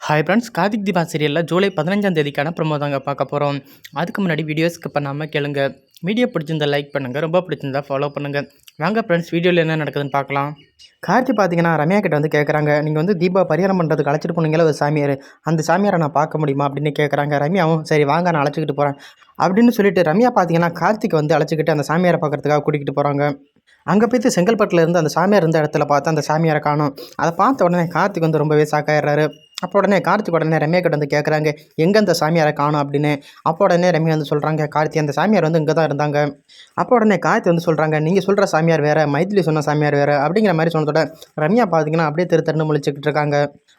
Hi friends, Karthik Deepa சீரியலில் ஜூலை 15ஆம் தேதிக்கான promo தாங்க பார்க்க போகிறோம். அதுக்கு முன்னாடி வீடியோ ஸ்கிப் பண்ணாமல் கேளுங்க. வீடியோ பிடிச்சிருந்தா லைக் பண்ணுங்கள், ரொம்ப பிடிச்சிருந்தா ஃபாலோ பண்ணுங்கள். வாங்க ஃப்ரெண்ட்ஸ், வீடியோவில் என்ன நடக்குதுன்னு பார்க்கலாம். கார்த்தி பார்த்தீங்கன்னா ரம்யா கிட்ட வந்து கேட்குறாங்க, நீங்கள் வந்து தீபா பரிகாரம் பண்ணுறதுக்கு அழைச்சிட்டு போனீங்களா ஒரு சாமியார், அந்த சாமியாரை நான் பார்க்க முடியுமா அப்படின்னு கேட்குறாங்க. ரம்யாவும் சரி வாங்க நான் அழைச்சிக்கிட்டு போகிறேன் அப்படின்னு சொல்லிட்டு ரம்யா பார்த்தீங்கன்னா கார்த்திக் வந்து அழைச்சிக்கிட்டு அந்த சாமியாரை பார்க்கறதுக்காக கூட்டிகிட்டு போகிறாங்க. அங்கே போய்ட்டு செங்கல்பட்டில் இருந்து அந்த சாமியார் இருந்த இடத்துல பார்த்து அந்த சாமியாரை காணும். அதை பார்த்த உடனே கார்த்திக் வந்து ரொம்பவே ஷாக்காயிடுறாரு. அப்போ உடனே கார்த்திக் உடனே ரம்யா கிட்ட வந்து கேட்குறாங்க, எங்கே அந்த சாமியாரை காணும் அப்படின்னு. அப்போ உடனே ரம்யா வந்து சொல்கிறாங்க, கார்த்தி அந்த சாமியார் வந்து இங்கே தான் இருந்தாங்க. அப்போ உடனே கார்த்தி வந்து சொல்கிறாங்க, நீங்கள் சொல்கிற சாமியார் வேறு, மைதிலி சொன்ன சாமியார் வேறு அப்படிங்கிற மாதிரி சொன்னதோட ரம்யா பார்த்தீங்கன்னா அப்படியே திரு முழிச்சுக்கிட்டு இருக்காங்க.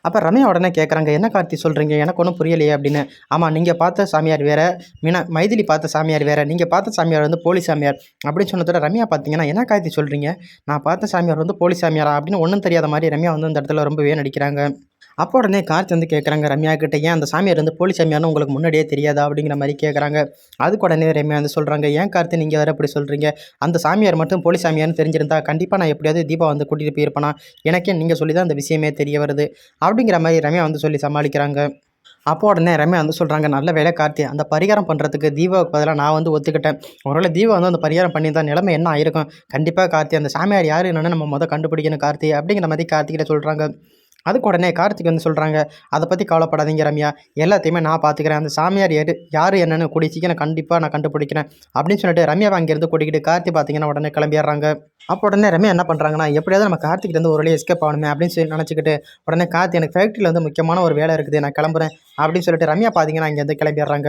அப்போ ரம்யா உடனே கேட்குறாங்க, என்ன கார்த்தி சொல்கிறீங்க, எனக்கு ஒன்றும் புரியலையே அப்படின்னு. ஆமாம், நீங்கள் பார்த்த சாமியார் வேறு, மைதிலி பார்த்த சாமியார் வேறு, நீங்கள் பார்த்த சாமியார் வந்து போலி சாமியார் அப்படின்னு சொன்னதோட ரம்யா பார்த்தீங்கன்னா, என்ன கார்த்தி சொல்கிறீங்க, நான் பார்த்த சாமியார் வந்து போலி சாமியாரா அப்படின்னு ஒன்றும் தெரியாத மாதிரி ரம்யா வந்து அந்த இடத்துல ரொம்பவே நடிக்கிறாங்க. அப்போ உடனே கார்த்தி வந்து கேட்குறாங்க ரம்யா கிட்ட, ஏன் அந்த சாமியார் வந்து போலி சாமியார்னு உங்களுக்கு முன்னாடியே தெரியாதா அப்படிங்கிற மாதிரி கேட்குறாங்க. அதுக்கு உடனே ரம்யா வந்து சொல்கிறாங்க, ஏன் கார்த்தி நீங்கள் வேறு எப்படி சொல்கிறீங்க, அந்த சாமியார் மட்டும் போலி சாமியார்னு தெரிஞ்சிருந்தா கண்டிப்பாக நான் எப்படியாவது தீபா வந்து கூட்டிகிட்டு போயிருப்பேனா, எனக்கே நீங்கள் சொல்லி தான் அந்த விஷயமே தெரிய வருது அப்படிங்கிற மாதிரி ரம்யா வந்து சொல்லி சமாளிக்கிறாங்க. அப்போ உடனே ரம்யா வந்து சொல்கிறாங்க, நல்ல வேலை கார்த்தி, அந்த பரிகாரம் பண்ணுறதுக்கு தீபாவுக்கு பதிலாக நான் வந்து ஒத்துக்கிட்டேன். ஒருவேளை தீபா வந்து அந்த பரிகாரம் பண்ணியிருந்தா நிலைமை என்ன ஆயிருக்கும். கண்டிப்பாக கார்த்தி அந்த சாமியார் யார் என்னன்னு நம்ம கண்டுபிடிக்கணும் கார்த்தி அப்படிங்கிற மாதிரி கார்த்திகிட்ட சொல்கிறாங்க. அதுக்கு உடனே கார்த்திக் வந்து சொல்கிறாங்க, அதை பற்றி கவலைப்படாதீங்க ரம்யா, எல்லாத்தையுமே நான் பார்த்துக்கிறேன். அந்த சாமியார் யார் என்னன்னு கூடிய சீக்கிரம் கண்டிப்பாக நான் கண்டுபிடிக்கிறேன் அப்படின்னு சொல்லிட்டு ரம்யாவை அங்கேருந்து கூட்டிக்கிட்டு கார்த்தி பார்த்தீங்கன்னா உடனே கிளம்பிடுறாங்க. அப்போ உடனே ரம்யா என்ன பண்ணுறாங்கன்னா, எப்படியாவது நம்ம கார்த்திகிட்ட ஒரு வழியாக எஸ்கேப் ஆகணுமே அப்படின்னு சொல்லி நினச்சிக்கிட்டு உடனே கார்த்தி, எனக்கு ஃபேக்ட்ரியில் வந்து முக்கியமான ஒரு வேலை இருக்குது, நான் கிளம்புறேன் அப்படின்னு சொல்லிட்டு ரம்யா பார்த்தீங்கன்னா இங்கேருந்து கிளம்பிடுறாங்க.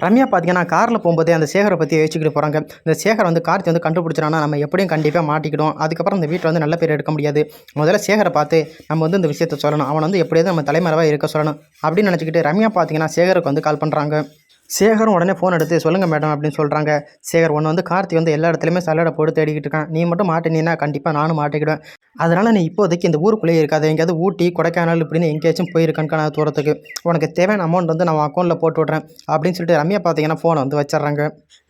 ரம்யா பார்த்தீங்கன்னா காரில் போகும்போதே அந்த சேகரை பற்றி யோசிச்சுக்கிட்டு போகிறாங்க. இந்த சேகர் வந்து கார்த்தி வந்து கண்டுபிடிச்சிடானா நம்ம எப்படியும் கண்டிப்பாக மாட்டிக்கிடும், அதுக்கப்புறம் இந்த வீட்டில் வந்து நல்ல பேர் எடுக்க முடியாது. முதல்ல சேகரை பார்த்து நம்ம வந்து இந்த விஷயத்தை சொல்லணும், அவன் வந்து எப்படியாவது நம்ம தலைமறைவாக இருக்க சொல்லணும் அப்படின்னு நினச்சிக்கிட்டு ரம்யா பார்த்தீங்கன்னா சேகருக்கு வந்து கால் பண்ணுறாங்க. சேகரும் உடனே ஃபோன் எடுத்து, சொல்லுங்கள் மேடம் அப்படின்னு சொல்கிறாங்க. சேகர், ஒன்று வந்து கார்த்தி வந்து எல்லா இடத்துலையுமே சல்லடை போட்டு தேடிக்கிட்டு இருக்கான், நீ மட்டும் மாட்டினீன்னா கண்டிப்பாக நானும் மாட்டிக்கிடுவேன், அதனால் நீ இப்போதைக்கு இந்த ஊருக்குள்ளேயே இருக்காது, எங்கேயாவது ஊட்டி கொடைக்கானல் இப்படின்னு எங்கேயாச்சும் போயிருக்கான்னு தூரத்துக்கு, உனக்கு தேவையான அமௌண்ட் வந்து நான் அக்கௌண்ட்டில் போட்டு விட்றேன் அப்படின்னு சொல்லிட்டு ரம்யா பார்த்தீங்கன்னா ஃபோனை வந்து வச்சிட்றாங்க.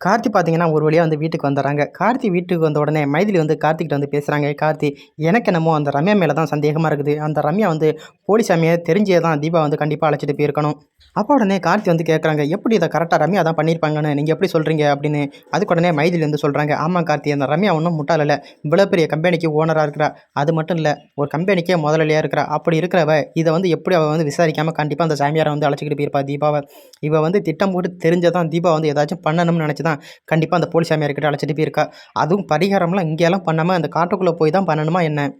கார்த்தி பார்த்தீங்கன்னா ஒரு வழியாக வந்து வீட்டுக்கு வந்துடுறாங்க. கார்த்தி வீட்டுக்கு வந்த உடனே மைதிலி வந்து கார்த்திகிட்ட வந்து பேசுகிறாங்க, கார்த்தி எனக்கு என்னமோ அந்த ரம்யா மேலே தான் சந்தேகமாக இருக்குது, அந்த ரம்யா வந்து போலி சாமியை தெரிஞ்சே தான் தீபா வந்து கண்டிப்பாக அழைச்சிட்டு போயிருக்கணும். அப்போ உடனே கார்த்தி வந்து கேட்குறாங்க, எப்படி இதை கரெக்டாக ரம்யா தான் பண்ணியிருப்பாங்கன்னு நீங்கள் எப்படி சொல்கிறீங்க அப்படின்னு. அதுக்கு உடனே மைதிலி வந்து சொல்கிறாங்க, ஆமாம் கார்த்தி, அந்த ரம்யா ஒன்றும் முட்டாள் இல்லை, இவ்வளோ பெரிய கம்பெனிக்கு ஓனராக இருக்கிறா, அது மட்டும் இல்லை ஒரு கம்பெனிக்கே முதலாளியாக இருக்கிறா, அப்படி இருக்கிறவ இதை வந்து எப்படி அவள் வந்து விசாரிக்காமல் கண்டிப்பாக அந்த சாமியாரை வந்து அழைச்சிக்கிட்டு போயிருப்பா தீபாவை. இவள் வந்து திட்டம் போட்டு தெரிஞ்சதான் தீபா வந்து ஏதாச்சும் பண்ணணும்னு நினச்சி தான் கண்டிப்பாக அந்த போலி சாமியார்கிட்ட அழைச்சிட்டு போயிருக்கா. அதுவும் பரிகாரம்லாம் இங்கேயெல்லாம் பண்ணாமல் அந்த காட்டுக்குள்ளே போய் தான் பண்ணணுமா என்ன.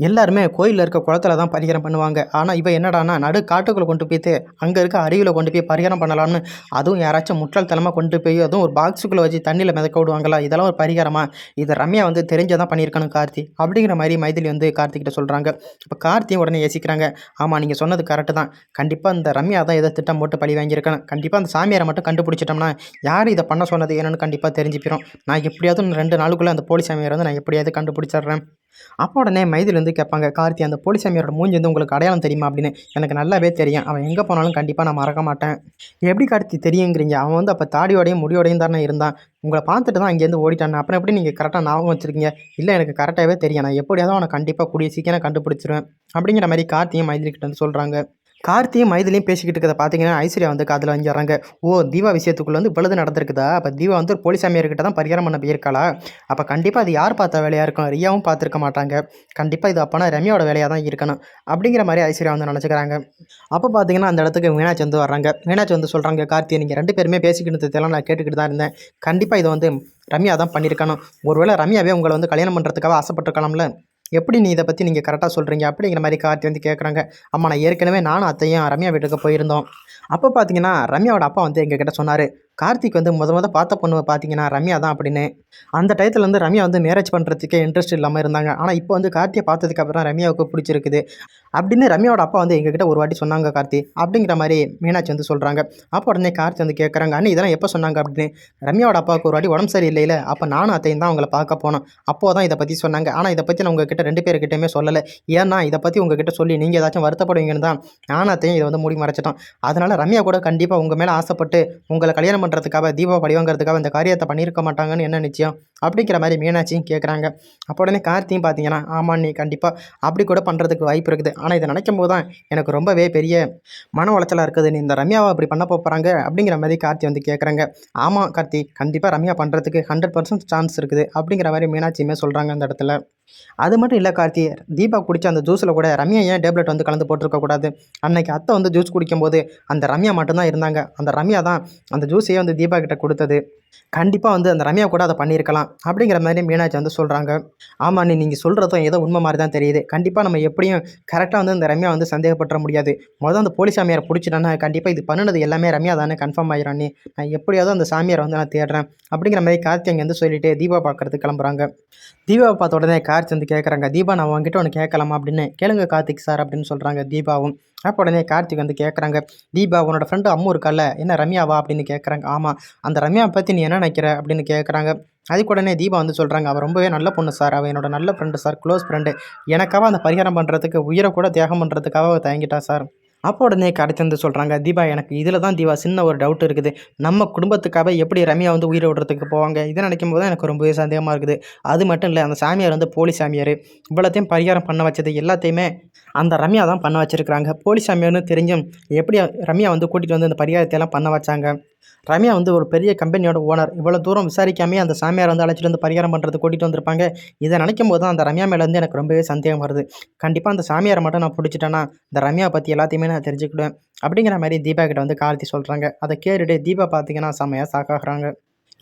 எல்லாருமே கோயிலில் இருக்க குளத்துல தான் பரிகாரம் பண்ணுவாங்க, ஆனால் இவ என்னடானா நடு காட்டுக்குள்ளே கொண்டு போய்ட்டு அங்கே இருக்க அருவியில் கொண்டு போய் பரிகாரம் பண்ணலாம்னு, அதுவும் யாராச்சும் முட்டாள்தனமாக கொண்டு போய் அதுவும் ஒரு பாக்ஸுக்குள்ளே வச்சு தண்ணியில் மிதக்க விடுவாங்களா, இதெல்லாம் ஒரு பரிகாரமா, இதை ரம்யா வந்து தெரிஞ்சதான் பண்ணியிருக்கணும் கார்த்தி அப்படிங்கிற மாதிரி மைதிலி வந்து கார்த்திகிட்ட சொல்கிறாங்க. இப்போ கார்த்தியும் உடனே யோசிக்கிறாங்க, ஆமாம் நீங்கள் சொன்னது கரெக்டு தான், கண்டிப்பாக இந்த ரம்யா தான் ஏதோ திட்டம் போட்டு பழி வாங்கியிருக்கணும், கண்டிப்பாக அந்த சாமியாரை மட்டும் கண்டுபிடிச்சிட்டோம்னா யார் இதை பண்ண சொன்னது என்னன்னு கண்டிப்பாக தெரிஞ்சுக்கிறோம், நான் எப்படியாவது 2 நாளுக்குள்ளே அந்த போலி சாமியாரை வந்து நான் எப்படியாவது கண்டுபிடிச்சிட்றேன். அப்போ உடனே மைதில் வந்து கேட்பாங்க, கார்த்தி அந்த போலி சாமியாரோட மூஞ்சி வந்து உங்களுக்கு அடையாளம் தெரியுமா அப்படின்னு. எனக்கு நல்லாவே தெரியும், அவன் எங்கே போனாலும் கண்டிப்பாக நான் மறக்க மாட்டேன். எப்படி கார்த்தி தெரியுங்கிறீங்க, அவன் வந்து அப்போ தாடியோடையும் முடியோடையும் தானே இருந்தான், உங்களை பார்த்துட்டு தான் அங்கேருந்து ஓடிட்டான், அப்புறம் எப்படி நீங்கள் கரெக்டாக ஞாபகம் வச்சுருக்கீங்க. இல்லை எனக்கு கரெக்டாகவே தெரியும், நான் எப்படியாவது அவனை கண்டிப்பாக கூடிய சீக்கிரம் கண்டுபிடிச்சிருவேன் அப்படிங்கிற மாதிரி கார்த்தியும் மைதிலிக்கிட்ட வந்து சொல்கிறாங்க. கார்த்தியும் மைதிலையும் பேசிக்கிட்டு இருக்கிறத பார்த்தீங்கன்னா ஐஸ்வர்யா வந்து காதில் வாங்கிடுறாங்க. ஓ, தீபா விஷயத்துக்குள்ளே வந்து இவ்வளவு நடந்திருக்குதா, அப்போ தீபா வந்து ஒரு போலி சாமியார்கிட்ட தான் பரிகாரம் பண்ண போயிருக்காளா, அப்போ கண்டிப்பாக அது யார் பார்த்த வேலையாக இருக்கும், ரியாவும் பார்த்துருக்க மாட்டாங்க, கண்டிப்பாக இது அப்போனா ரம்யாவோட வேலையாக தான் இருக்கணும் அப்படிங்கிற மாதிரி ஐஸ்வர்யா வந்து நினச்சிக்கிறாங்க. அப்போ பார்த்தீங்கன்னா அந்த இடத்துக்கு மீனாட்சி வந்து வர்றாங்க. மீனாட்சி வந்து சொல்கிறாங்க, கார்த்தி நீங்கள் 2 பேருமே பேசிக்கிட்டதெல்லாம் நான் கேட்டுக்கிட்டு தான் இருந்தேன், கண்டிப்பாக இதை வந்து ரம்யா தான் பண்ணியிருக்கணும், ஒருவேளை ரம்யாவே உங்களை வந்து கல்யாணம் பண்ணுறதுக்காக ஆசைப்பட்டிருக்கலாம்ல, எப்படி நீ இதை பற்றி நீங்கள் கரெக்டாக சொல்கிறீங்க அப்படிங்கிற மாதிரி கார்த்தி வந்து கேட்குறாங்க. ஆமாம், நான் ஏற்கனவே நானும் அத்தையும் ரம்யா வீட்டுக்கு போயிருந்தோம், அப்போ பார்த்தீங்கன்னா ரம்யாவோட அப்பா வந்து எங்ககிட்ட சொன்னார், கார்த்திக் வந்து பார்த்த பொண்ணு பார்த்தீங்கன்னா ரம்யா தான் அப்படின்னு. அந்த டயத்தில் வந்து ரம்யா வந்து மேரேஜ் பண்ணுறதுக்கே இன்ட்ரெஸ்ட் இல்லாமல் இருந்தாங்க, ஆனால் இப்போ வந்து கார்த்தியை பார்த்ததுக்கப்புறம் ரம்யாவுக்கு பிடிச்சிருக்குது அப்படின்னு ரம்யாவோட அப்பா வந்து எங்ககிட்ட ஒரு வாட்டி சொன்னாங்க கார்த்தி அப்படிங்கிற மாதிரி மீனாட்சி வந்து சொல்கிறாங்க. அப்போ உடனே கார்த்தி வந்து கேட்குறாங்க, அண்ணி இதெல்லாம் எப்போ சொன்னாங்க அப்படின்னு. ரம்யாவோட அப்பாவுக்கு ஒரு வாட்டி உடம்பு சரியில்லையில, அப்போ நானும் அத்தையும் தான் அவங்கள பார்க்க போனோம், அப்போ தான் இதை பற்றி சொன்னாங்க, ஆனால் இதை பற்றி நான் உங்ககிட்ட உங்ககிட்ட 2 பேர்கிட்டயுமே சொல்லலை. ஏன்னா இதை பற்றி உங்ககிட்ட சொல்லி நீங்கள் ஏதாச்சும் வருத்தப்படுவீங்கன்னு தான் நானாத்தையும் இதை வந்து மூடி மறைச்சிட்டோம். அதனால் ரம்யா கூட கண்டிப்பாக உங்கள் மேலே ஆசைப்பட்டு உங்களை கல்யாணம் பண்ணுறதுக்காக தீபா பழி வாங்குறதுக்காக இந்த காரியத்தை பண்ணியிருக்க மாட்டாங்கன்னு என்ன நிச்சயம் அப்படிங்கிற மாதிரி மீனாட்சியும் கேட்குறாங்க. அப்போ உடனே கார்த்தியும் பார்த்தீங்கன்னா, ஆமாம் நீ கண்டிப்பாக அப்படி கூட பண்ணுறதுக்கு வாய்ப்பு இருக்குது. ஆனால் இதை நினைக்கும் போது தான் எனக்கு ரொம்பவே பெரிய மன உளைச்சலாக இருக்குது. நீ இந்த ரம்யாவை அப்படி பண்ண போகிறாங்க அப்படிங்கிற மாதிரி கார்த்தி வந்து கேட்குறாங்க. ஆமாம் கார்த்தி, கண்டிப்பாக ரம்யா பண்ணுறதுக்கு 100% சான்ஸ் இருக்குது அப்படிங்கிற மாதிரி மீனாட்சியுமே சொல்கிறாங்க அந்த இடத்துல. அது மட்டும் இல்லை கார்த்தி, தீபா குடித்த அந்த ஜூஸில் கூட ரம்யா ஏன் டேப்லெட் வந்து கலந்து போட்டிருக்கக்கூடாது? அன்னைக்கு அத்தை வந்து ஜூஸ் குடிக்கும்போது அந்த ரம்யா மட்டும்தான் இருந்தாங்க. அந்த ரம்யா தான் அந்த ஜூஸையே வந்து தீபா கிட்ட கொடுத்தது. கண்டிப்பாக வந்து அந்த ரம்யா கூட அதை பண்ணியிருக்கலாம் அப்படிங்கிற மாதிரி மீனாட்சி வந்து சொல்கிறாங்க. ஆமாம் நீங்கள் சொல்கிறதும் ஏதோ உண்மை மாதிரி தான் தெரியுது. கண்டிப்பாக நம்ம எப்படியும் கரெக்டாக வந்து இந்த ரம்யா வந்து சந்தேகப்பட முடியாது. அந்த போலீஸ் சாமியாரை பிடிச்சிட்டானா கண்டிப்பாக இது பண்ணினது எல்லாமே ரம்யா தானே கன்ஃபார்ம் ஆயிரும். நான் எப்படியாவது அந்த சாமியாரை வந்து நான் தேடுறேன் அப்படிங்கிற மாதிரி கார்த்தி அங்கே வந்து சொல்லிட்டு தீபா பார்க்கறதுக்கு கிளம்புறாங்க. தீபாவை பார்த்த உடனே கார்த்தி வந்து கேட்குறாங்க, தீபா நான் உங்ககிட்ட ஒன்று கேட்கலாமா அப்படின்னு. கேளுங்க கார்த்திக் சார் அப்படின்னு சொல்கிறாங்க தீபாவும். அப்போ உடனே கார்த்திக் வந்து கேட்குறாங்க, தீபா உன்னோட ஃப்ரெண்டு அம்மு இருக்கால, என்ன ரம்யாவா அப்படின்னு கேட்குறாங்க. ஆமாம், அந்த ரம்யாவை பற்றி நீ என்ன நினைக்கிற அப்படின்னு கேட்குறாங்க. அதுக்கு உடனே தீபா வந்து சொல்கிறாங்க, அவள் ரொம்பவே நல்ல பொண்ணு சார், அவள் என்னோட நல்ல ஃப்ரெண்டு சார், க்ளோஸ் ஃப்ரெண்டு. எனக்காக அந்த பரிகாரம் பண்ணுறதுக்கு உயிரை கூட தியாகம் பண்ணுறதுக்காக அவள் தயங்கிட்டா சார். அப்போ உடனே கார்த்தி வந்து சொல்கிறாங்க, தீபா எனக்கு இதில் தான் தீபா சின்ன ஒரு டவுட் இருக்குது. நம்ம குடும்பத்துக்காக எப்படி ரம்யா வந்து உயிரை விடுறதுக்கு போவாங்க? இதை நினைக்கும் போது தான் எனக்கு ரொம்பவே சந்தேகமாக இருக்குது. அது மட்டும் இல்லை, அந்த சாமியார் வந்து போலி சாமியார். இவ்வளோத்தையும் பரிகாரம் பண்ண வச்சது எல்லாத்தையுமே அந்த ரம்யா தான் பண்ண வச்சுருக்கிறாங்க. போலி சாமியார்னு தெரிஞ்சும் எப்படி ரம்யா வந்து கூட்டிகிட்டு வந்து அந்த பரிகாரத்தையெல்லாம் பண்ண வச்சாங்க? ரம்யா வந்து ஒரு பெரிய கம்பெனியோட ஓனர். இவ்வளோ தூரம் விசாரிக்காமே அந்த சாமியார் வந்து அழைச்சிட்டு வந்து பரிகாரம் பண்ணுறது கூட்டிகிட்டு வந்திருப்பாங்க. இதை நினைக்கும் போது தான் அந்த ரம்யா மேலேருந்து எனக்கு ரொம்பவே சந்தேகம் வருது. கண்டிப்பாக அந்த சாமியாரை மட்டும் நான் பிடிச்சிட்டேன்னா இந்த ரம்யா பற்றி எல்லாத்தையுமே நான் தெரிஞ்சுக்கிடுவேன் அப்படிங்கிற மாதிரி தீபா கிட்ட வந்து கார்த்தி சொல்கிறாங்க. அதை கேட்டுட்டு தீபா பார்த்தீங்கன்னா செம்மையாக ஷாக்காகிறாங்க.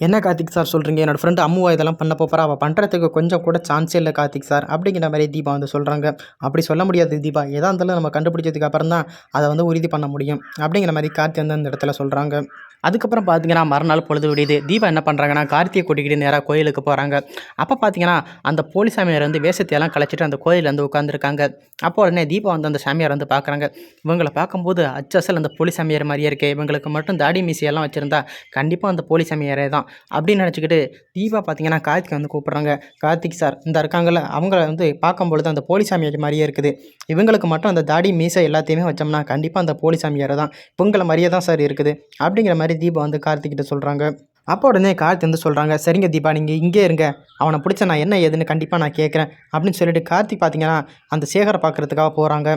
என்ன கார்த்திக் சார் சொல்கிறீங்க? என்னோடய ஃப்ரெண்டு அம்முவா இதெல்லாம் பண்ண போகிறா, அவள் பண்ணுறதுக்கு கொஞ்சம் கூட சான்ஸே இல்லை கார்த்திக் சார் அப்படிங்கிற மாதிரி தீபா வந்து சொல்கிறாங்க. அப்படி சொல்ல முடியாது தீபா, எதாக இருந்தாலும் நம்ம கண்டுபிடிச்சதுக்கு அப்புறம் தான் அதை வந்து உறுதி பண்ண முடியும் அப்படிங்கிற மாதிரி கார்த்தி வந்து அந்த இடத்துல சொல்கிறாங்க. அதுக்கப்புறம் பார்த்தீங்கன்னா மறுநாள் பொழுது விடியுது. தீபா என்ன பண்ணுறாங்கன்னா கார்த்தியை கூட்டிக்கிட்டு நேராக கோயிலுக்கு போகிறாங்க. அப்போ பார்த்தீங்கன்னா அந்த போலி சாமியார் வந்து வேஷத்தையெல்லாம் கலைச்சிட்டு அந்த கோயிலில் வந்து உட்காந்துருக்காங்க. அப்போ உடனே தீபா வந்து அந்த சாமியார் வந்து பார்க்குறாங்க. இவங்களை பார்க்கும்போது அச்சசல் அந்த போலி சாமியார் மாதிரியே இருக்கே, இவங்களுக்கு மட்டும் தாடி மீசையெல்லாம் வச்சுருந்தா கண்டிப்பாக அந்த போலி சாமியாரே தான் அப்படின்னு நினச்சிக்கிட்டு தீபா பார்த்தீங்கன்னா கார்த்திகை வந்து கூப்பிட்றாங்க. கார்த்திக் சார் இந்த இருக்காங்கல்ல, அவங்கள வந்து பார்க்கும்பொழுது அந்த போலி சாமியார் மாதிரியே இருக்குது. இவங்களுக்கு மட்டும் அந்த தாடி மீசை எல்லாத்தையுமே வச்சோம்னா கண்டிப்பாக அந்த போலி சாமியார் தான், இவங்களை மாதிரியே தான் சார் இருக்குது அப்படிங்கிற மாதிரி தீபா வந்து கார்த்திகிட்ட சொல்கிறாங்க. அப்போ உடனே கார்த்தி வந்து சொல்கிறாங்க, சரிங்க தீபா நீங்கள் இங்கே இருங்க, அவனை பிடிச்ச நான் என்ன ஏதுன்னு கண்டிப்பாக நான் கேட்குறேன் அப்படின்னு சொல்லிட்டு கார்த்தி பார்த்தீங்கன்னா அந்த சேகரை பார்க்குறதுக்காக போகிறாங்க.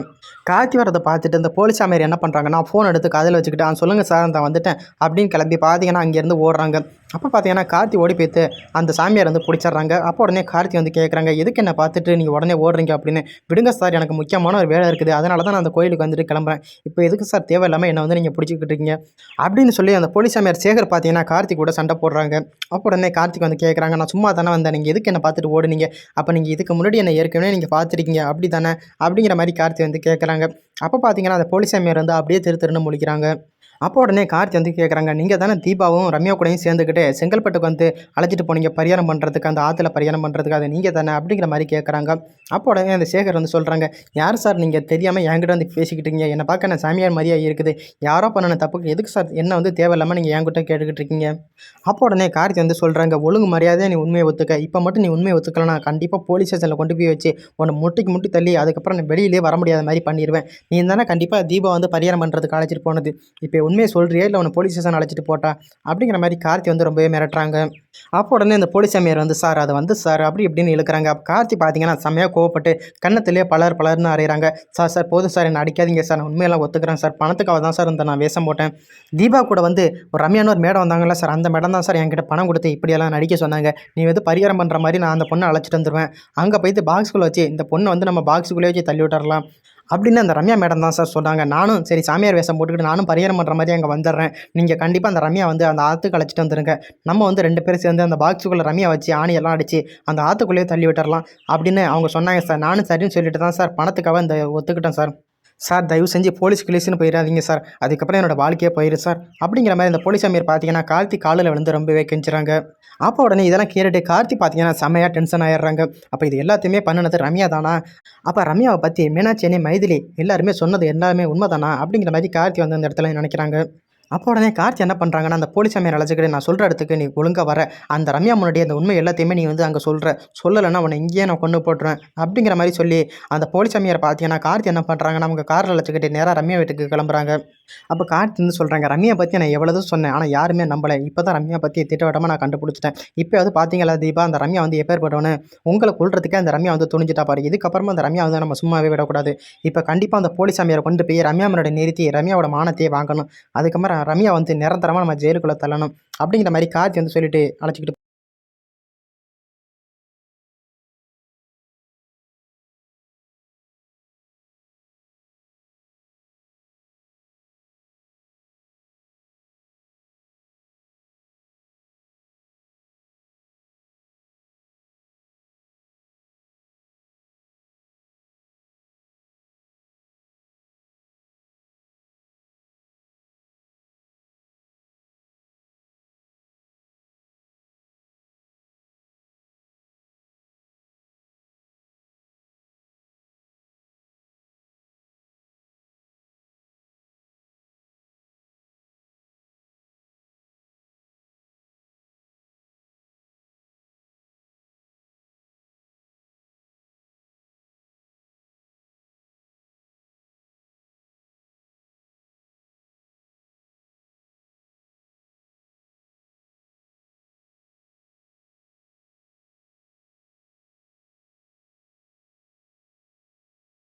கார்த்தி வரதை பார்த்துட்டு இந்த போலீஸ் சாமியார் என்ன பண்ணுறாங்கன்னா ஃபோன் எடுத்து காதில் வச்சுக்கிட்டு சொல்லுங்கள் சார் நான் வந்துட்டேன் அப்படின்னு கிளம்பி பார்த்தீங்கன்னா அங்கேருந்து ஓடுறாங்க. அப்போ பார்த்தீங்கன்னா கார்த்தி ஓடி போய்த்து அந்த சாமியார் வந்து பிடிச்சிட்றாங்க. அப்போ உடனே கார்த்தி வந்து கேட்குறாங்க, எதுக்கு என்ன பார்த்துட்டு நீங்கள் உடனே ஓடுறீங்க அப்படின்னு. விடுங்க சார், எனக்கு முக்கியமான ஒரு வேலை இருக்குது, அதனால தான் நான் அந்த கோயிலுக்கு வந்துட்டு கிளம்புறேன். இப்போ எதுக்கு சார் தேவையில்லாமல் என்னை வந்து நீங்கள் பிடிச்சிக்கிட்டு இருக்கீங்க அப்படின்னு சொல்லி அந்த போலீஸ் சாமியார் சேகர் பார்த்தீங்கன்னா கார்த்தி கூட சண்டை போடுறாங்க. அப்போ உடனே கார்த்திக் வந்து கேட்குறாங்க, நான் சும்மா தானே வந்தேன், நீங்கள் எதுக்கு என்னை பார்த்துட்டு ஓடுனீங்க? அப்போ நீங்கள் இதுக்கு முன்னாடி என்னை ஏற்கனவே நீங்கள் பார்த்துருக்கீங்க அப்படி தானே அப்படிங்கிற மாதிரி கார்த்தி வந்து கேட்குறாங்க. அப்போ பார்த்தீங்கன்னா அந்த போலீஸ் சாமியார் வந்து அப்படியே திருன்னு முழிக்கிறாங்க. அப்போ உடனே கார்த்தி வந்து கேட்குறாங்க, நீங்கள் தானே தீபாவும் ரம்யா கூடயும் சேர்ந்துக்கிட்டு செங்கல்பட்டுக்கு வந்து அழைச்சிட்டு போனீங்க பரிகாரம் பண்ணுறதுக்கு, அந்த ஆற்றுல பரிகாரம் பண்ணுறதுக்கு, அதை நீங்கள் தானே அப்படிங்கிற மாதிரி கேட்குறாங்க. அப்போ உடனே அந்த சேகர் வந்து சொல்கிறாங்க, யார் சார் நீங்கள் தெரியாமல் என்கிட்ட வந்து பேசிக்கிட்டீங்க, என்னை பார்க்க நான் சாமியார் மாதிரியாக இருக்குது, யாரோ பண்ணின தப்புக்கு எதுக்கு சார் என்ன வந்து தேவையில்லாமல் நீங்கள் என்கிட்ட கேட்டுக்கிட்டு இருக்கீங்க. அப்போ உடனே கார்த்தி வந்து சொல்கிறாங்க, ஒழுங்கு மரியாதையாக நீ உண்மையை ஒத்துக்க, இப்போ மட்டும் நீ உண்மையை ஒத்துக்கலனா கண்டிப்பாக போலீஸ் ஸ்டேஷனில் கொண்டு போய் வச்சு உன்னை முட்டி தள்ளி அதுக்கப்புறம் நான் வெளியிலே வர முடியாத மாதிரி பண்ணிடுவேன். நீ தானே கண்டிப்பாக தீபா வந்து பரிகாரம் பண்ணுறதுக்கு அழைச்சிட்டு போனது, இப்போ உண்மையை சொல்கிறியா இல்லை உன்னை போலீஸ் ஸ்டேஷன் அழைச்சிட்டு போட்டா அப்படிங்கிற மாதிரி கார்த்தி வந்து ரொம்பவே மிரட்டுறாங்க. அப்போ உடனே இந்த போலீஸ் சாமியார் வந்து சார் அதை வந்து சார் அப்படி இப்படின்னு இழுக்கிறாங்க. அப்போ கார்த்தி பார்த்தீங்கன்னா செம்மையாக கோவப்பட்டு கண்ணத்துலேயே பலர்னு அறையிறாங்க. சார் போதும் சார், என்னை அடிக்காதீங்க சார், நான் உண்மையெல்லாம் ஒத்துக்கிறேன் சார், பணத்துக்காக தான் சார் இந்த நான் வேஷம் போட்டேன். தீபா கூட வந்து ஒரு ரம்யான்னு ஒரு மேடம் வந்தாங்கல்ல சார், அந்த மேடம் தான் சார் என்கிட்ட பணம் கொடுத்து இப்படியெல்லாம் நடிக்க சொன்னாங்க. நீ வந்து பரிகாரம் பண்ணுற மாதிரி நான் அந்த பொண்ணை அழைச்சிட்டு வந்துடுவேன், அங்கே போய்ட்டு பாக்ஸுக்குள்ளே வச்சு இந்த பொண்ணை வந்து நம்ம பாக்ஸுக்குள்ளே வச்சு தள்ளி விட்டுறலாம் அப்படின்னு அந்த ரம்யா மேடம் தான் சார் சொன்னாங்க. நானும் சரி சாமியார் வேஷம் போட்டுக்கிட்டு நானும் பரிகாரம் பண்ணுற மாதிரி அங்கே வந்துடுறேன், நீங்கள் கண்டிப்பாக அந்த ரம்யா வந்து அந்த ஆற்றுக்கு அழைச்சிட்டு வந்துருங்க, நம்ம வந்து 2 பேரும் சேர்ந்து அந்த பாக்ஸுக்குள்ளே ரம்யா வச்சு ஆணியெல்லாம் அடித்து அந்த ஆற்றுக்குள்ளேயே தள்ளி விட்டுறலாம் அப்படின்னு அவங்க சொன்னாங்க சார். நானும் சரின்னு சொல்லிட்டு தான் சார் பணத்துக்காக இந்த ஒத்துக்கிட்டேன் சார். சார் தயவு செஞ்சு போலீஸ் கிளீஸ்னு போயிடாதீங்க சார், அதுக்கப்புறம் என்னோடய வாழ்க்கையே போயிரு சார் அப்படிங்கிற மாதிரி இந்த போலீஸ் சாமியார் பார்த்தீங்கன்னா கார்த்தி காலில் விழுந்து ரொம்பவே கெஞ்சுறாங்க. அப்போ உடனே இதெல்லாம் கேட்டுட்டு கார்த்தி பார்த்தீங்கன்னா செம்மையாக டென்ஷன் ஆயிடுறாங்க. அப்போ இது எல்லாத்தையுமே பண்ணினது ரம்யா தானா? அப்போ ரம்யாவை பற்றி மீனாட்சி மைதிலி எல்லாருமே சொன்னது எல்லாமே உண்மை தானா அப்படிங்கிற மாதிரி கார்த்தி வந்து அந்த இடத்துல நினைக்கிறாங்க. அப்போ உடனே கார்த்தி என்ன பண்ணுறாங்கன்னா, அந்த போலீஸ் சாமியார் அழைச்சிக்கிட்டு நான் சொல்கிற இடத்துக்கு நீ ஒழுங்கா வர. அந்த ரம்யா முன்னாடி அந்த உண்மை எல்லாத்தையுமே நீ வந்து அங்கே சொல்கிற. சொல்லலைன்னா உன்னை இங்கேயே நான் கொன்று போட்டுருவேன் அப்படிங்கிற மாதிரி சொல்லி அந்த போலீஸ் சாமியார் பார்த்தீங்கன்னா, கார்த்தி என்ன பண்ணுறாங்கன்னா, அவங்க காரில் அழைச்சிக்கிட்டு நேராக ரம்யா வீட்டுக்கு கிளம்புறாங்க. அப்போ கார்த்தி வந்து சொல்கிறாங்க, ரம்யா பற்றி நான் எவ்வளோதும் சொன்னேன். ஆனால் யாருமே நம்பலை. இப்போ தான் ரம்யா பற்றி திட்டவட்டமாக நான் கண்டுபிடிச்சிட்டேன். இப்போயாவது பார்த்தீங்களா தீபா, அந்த ரம்யா வந்து எப்பேற்பட்டவனு உங்களை கொல்றதுக்கே அந்த ரம்யா வந்து துணிஞ்சிட்டா பாரு. இதுக்கப்புறமா அந்த ரம்யா வந்து நம்ம சும்மாவே விடக்கூடாது. இப்போ கண்டிப்பாக அந்த போலீஸ் சாமியாரை கொண்டு போய் ரம்யா முன்னாடி நிறுத்தி ரம்யாவோட மானத்தையே வாங்கணும். அதுக்கப்புறம் ரம்யா வந்து நிரந்தரமாக நம்ம ஜெயிலுக்குள்ளே தள்ளணும் அப்படிங்கிற மாதிரி கார்த்தி வந்து சொல்லிட்டு அழைச்சிக்கிட்டு